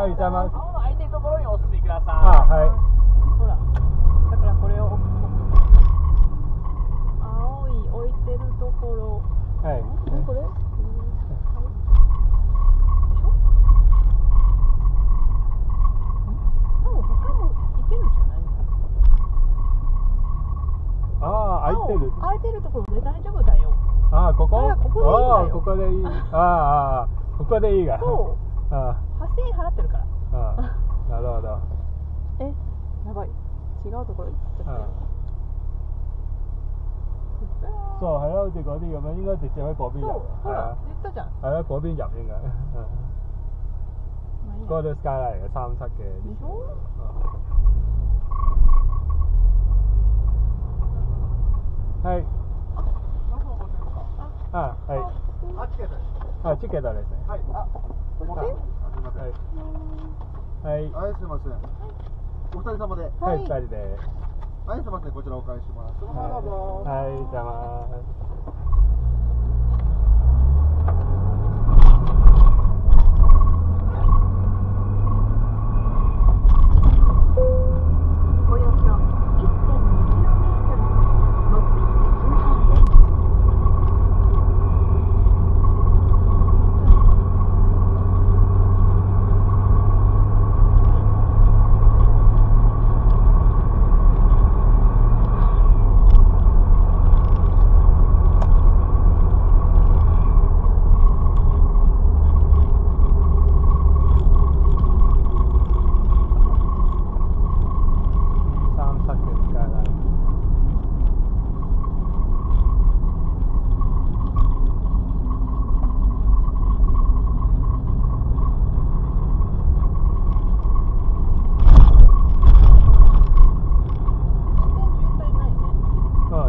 はい、邪魔。青の空いてるところにお進みください。はい。ほら、だからこれを青い置いてるところ。はい。これ？ああ、空いてる。空いてるところで大丈夫だよ。ああ、ここ？ここでいいんだよ。ああ、ここでいい。ああ、ここでいいが。そう。あ8000円払ってるから。あ、なるほど。やばい。違うところ行っちゃったよ。So 係咯，好似嗰啲咁樣，應該直接喺嗰邊入。好啦，言ったじゃん。係啦，嗰邊入應該。嗰個都 skyline 嚟嘅，3七嘅。でしょ？はい。あ、はい。あ、チケットです。あ、チケットですね。はい。あ、こっち？すみません。はい。はい、すみません。お二人様で。はい、2人で。はい、すみません。こちらお返しします。はい、じゃあまあ。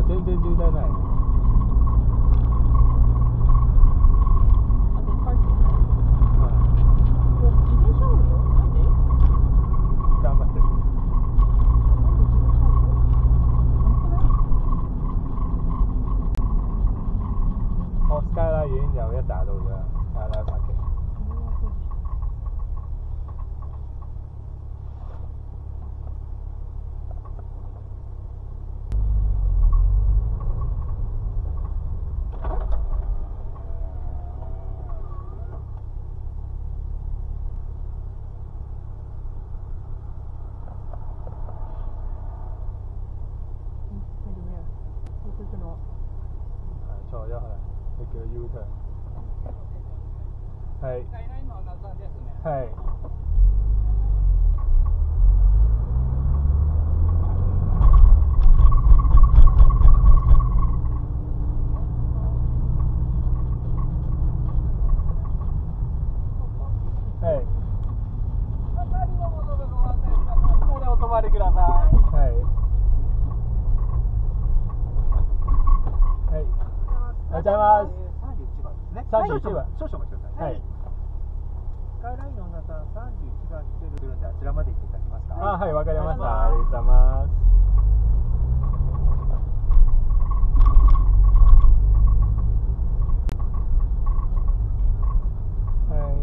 全然渋滞ない。頑張ってる。我 Skyline 已經有一紮到咗啦 ，Skyline parking。錯咗係，你叫 U-turn。係。係。係。ここでお止まりください。はい。はい。おはようございます。31番ですね。31番。少々お待ちください。はい。スカイラインの女さん31番来てるんで、あちらまで行っていただけますか。あ、はい、わかりました。ありがとうございます。はい。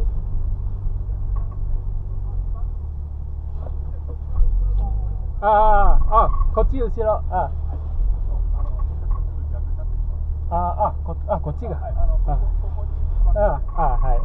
こっち後ろ。こっちが。はい。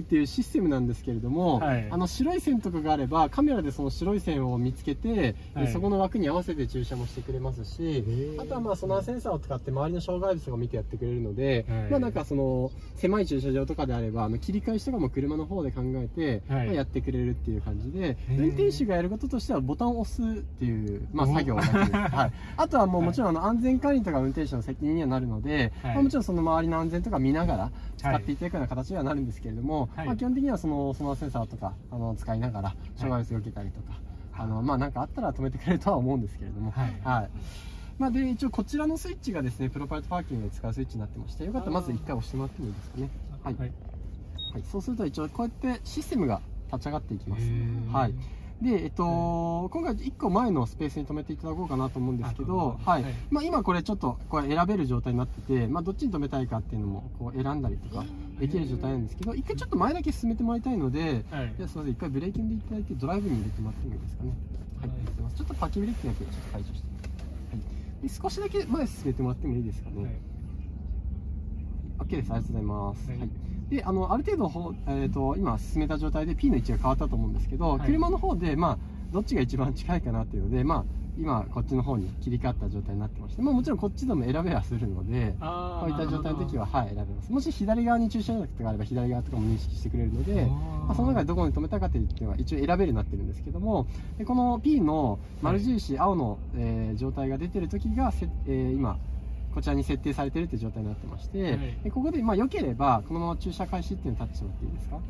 ムっていうシステムなんですけれども、はい、白い線とかがあればカメラでその白い線を見つけて、はい、そこの枠に合わせて駐車もしてくれますし、あとはまあソナーセンサーを使って周りの障害物を見てやってくれるので、はい、まあなんかその狭い駐車場とかであれば切り返しとかも車の方で考えて、はい、まあやってくれるっていう感じで、運転手がやることとしてはボタンを押すっていう、まあ、作業だけです、はい、あとはもうもちろん安全管理とか運転手の責任にはなるので、はい、まあ、もちろんその周りの安全とか見ながら使っていただくような形にはなるんですけれども、はい、まあ、基本的にはそのソナーセンサーとか使いながら障害物を受けたりとか、まあなんかあったら止めてくれるとは思うんですけれども、はい、はい、まあ、で一応こちらのスイッチがですねプロパイトパーキングで使うスイッチになってまして、よかったらまず1回押してもらってもいいですかね。はい、はいはい、そうすると一応こうやってシステムが立ち上がっていきます。はい、で、今回1個前のスペースに止めていただこうかなと思うんですけど、はい、まあ、今これちょっとこれ選べる状態になってて、まあ、どっちに止めたいかっていうのもこう選んだりとかできる状態なんですけど、一回ちょっと前だけ進めてもらいたいので、はい、すみません、一回ブレーキンでいただいてドライブに入れてもらってもいいですかね。はい、すみません、ちょっとパーキングブレーキだけちょっと解除して、はい、で少しだけ前進めてもらってもいいですかね。はい、OK です。ありがとうございます。はい、である程度今進めた状態で P の位置が変わったと思うんですけど、はい、車の方で、まあ、どっちが一番近いかなっていうので、まあ、今こっちの方に切り替わった状態になってまして、まあ、もちろんこっちでも選べはするので、こういった状態の時は、はい、選べます。もし左側に駐車場があれば左側とかも認識してくれるので、まあ、その中でどこに止めたかというのは一応選べるようになってるんですけども、でこの P の丸印、青の、状態が出てる時が今こちらに設定されているという状態になってまして、はい、ここで良ければこのまま駐車開始っていうのをタッチしてもらっていいですか。はい、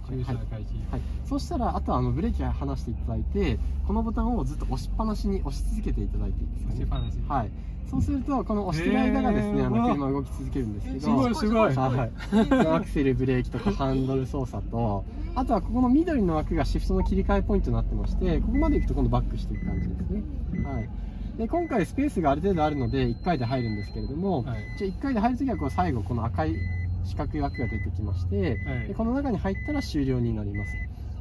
駐車開始、はい、そうしたらあとはブレーキを離していただいて、このボタンをずっと押しっぱなしに押し続けていただいていいですかね。押しっぱなし、はい、そうするとこの押してる間がですね車動き続けるんですけど、すごいすごい、はい、アクセルブレーキとかハンドル操作と、あとはここの緑の枠がシフトの切り替えポイントになってまして、ここまで行くと今度バックしていく感じですね。はい、で今回スペースがある程度あるので1回で入るんですけれども、はい、1回で入るときはこう最後この赤い四角い枠が出てきまして、はい、でこの中に入ったら終了になります。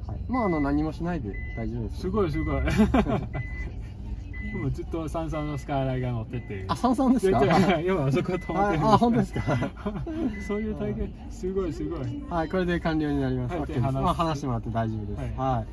はい、まあ何もしないで大丈夫です。すごいすごい。もうずっとサンサンのスカイライが乗ってて。あ、サンサンですか。今あそこ止まってる。あ、本当ですか。そういう体験すごいすごい。はい、これで完了になります。話してもらって大丈夫です。はい。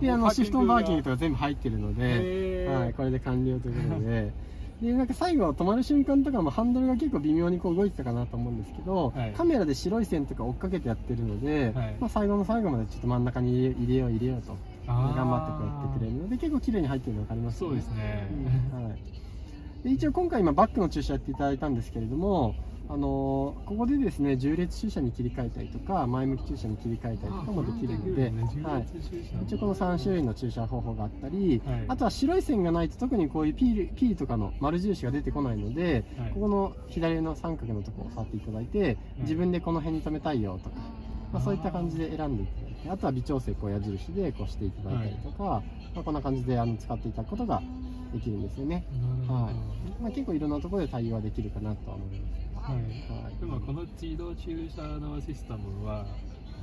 でシフトのパーキングとか全部入ってるので、はい、これで完了ということで、でなんか最後止まる瞬間とかもハンドルが結構微妙にこう動いてたかなと思うんですけど、はい、カメラで白い線とか追っかけてやってるので、はい、まあ最後の最後までちょっと真ん中に入れようと頑張ってこうやってくれるので、結構綺麗に入ってるの分かりますね。そうですね。はい、で一応今回バックの駐車やっていただいたんですけれども、ここでですね縦列駐車に切り替えたりとか前向き駐車に切り替えたりとかもできるので、はい、一応この3種類の駐車方法があったり、はい、あとは白い線がないと特にこういう P とかの丸印が出てこないので、はい、ここの左の三角のところを触っていただいて、自分でこの辺に止めたいよとか、まあ、そういった感じで選んでいただいて、あとは微調整こう矢印でこうしていただいたりとか、はい、まあ、こんな感じで使っていただくことができるんですよね。はい、まあ、結構いろんなところで対応はできるかなとは思います。はいはい、でもこの自動駐車のシステムは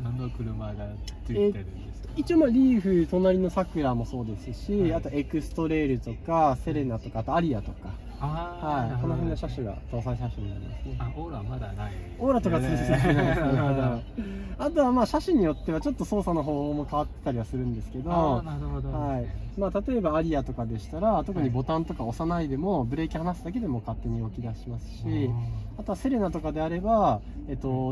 何の車がついてるんですか。一応リーフ、隣のサクラもそうですし、はい、あとエクストレールとかセレナとか、あとアリアとか、はい、この辺の車種が搭載車種になりますね。あ、オーラまだない。オーラとかついてないですね。あとは車種によってはちょっと操作の方法も変わってたりはするんですけど、はい、まあ例えばアリアとかでしたら特にボタンとか押さないでもブレーキ離すだけでも勝手に動き出しますし、あとはセレナとかであれば、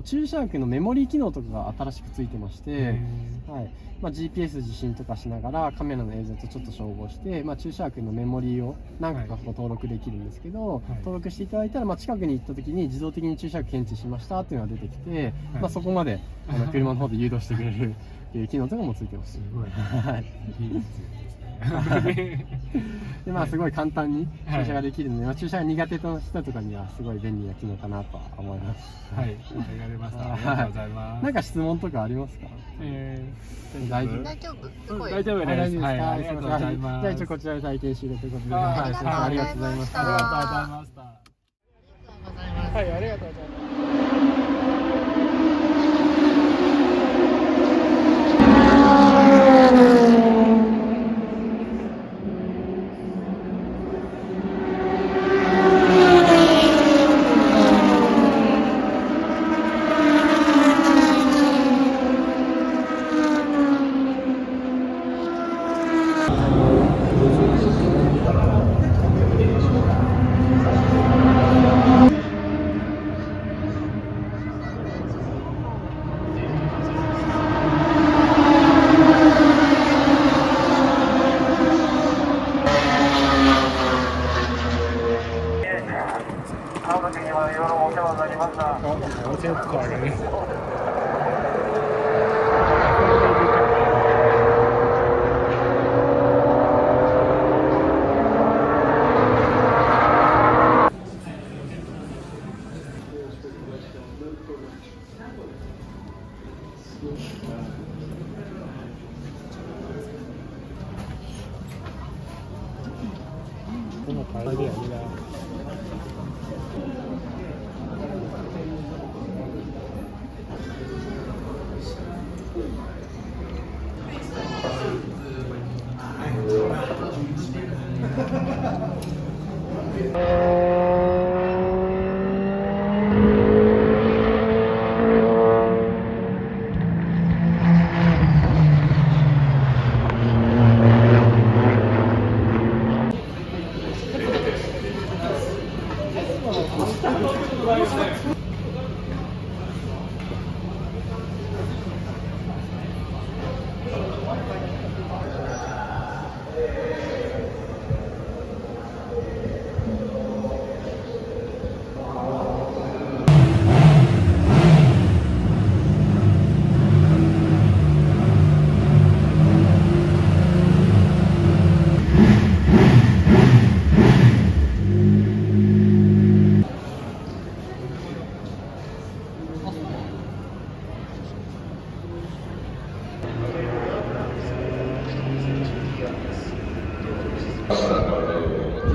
駐車枠のメモリー機能とかが新しくついてまして、はい、まあ、GPS 受信とかしながらカメラの映像とちょっと照合して、まあ、駐車枠のメモリーを何個かこう登録できるんですけど、はい、登録していただいたら、まあ、近くに行った時に自動的に駐車枠検知しましたっていうのが出てきて、はい、まあ、そこまで車の方で誘導してくれるっていう機能とかもついてます。すごい。はい。いいですね。でまあすごい簡単に駐車ができるので、まあ、駐車が苦手な人とかにはすごい便利な機能かなとは思います。はい、わかりました。ありがとうございます。なんか質問とかありますか？大丈夫？大丈夫？大丈夫です。はい、ありがとうございます。じゃあ一応こちらで体験終了ということで、はい、ありがとうございました。ありがとうございました。はい、ありがとうございます。这么快点的。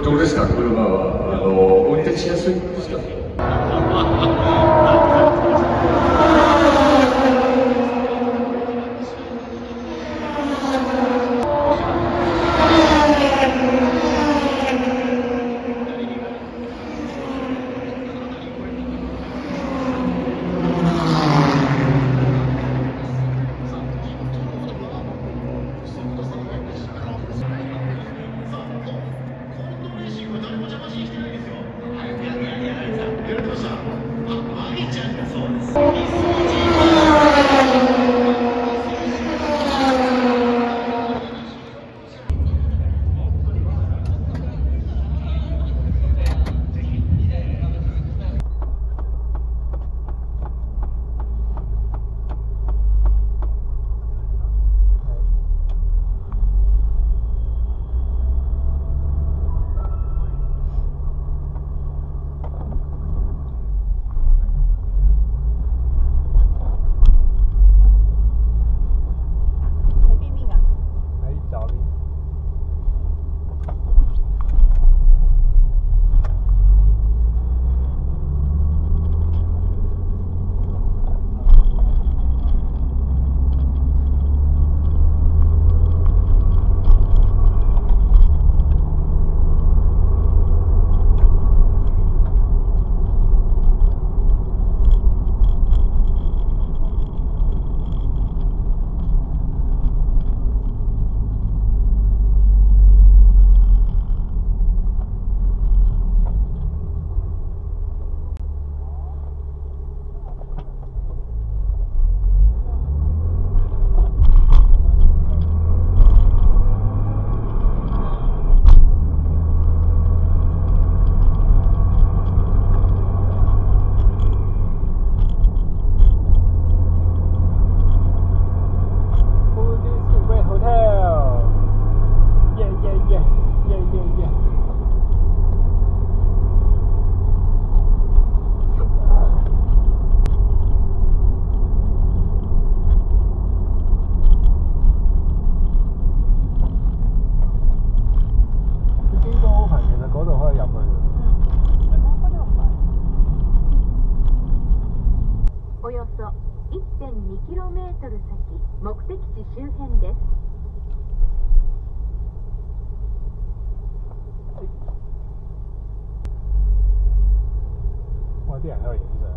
どうですか、車は運転しやすいですか？およそ 1.2km 先、目的地周辺です。哇，电影还有颜色。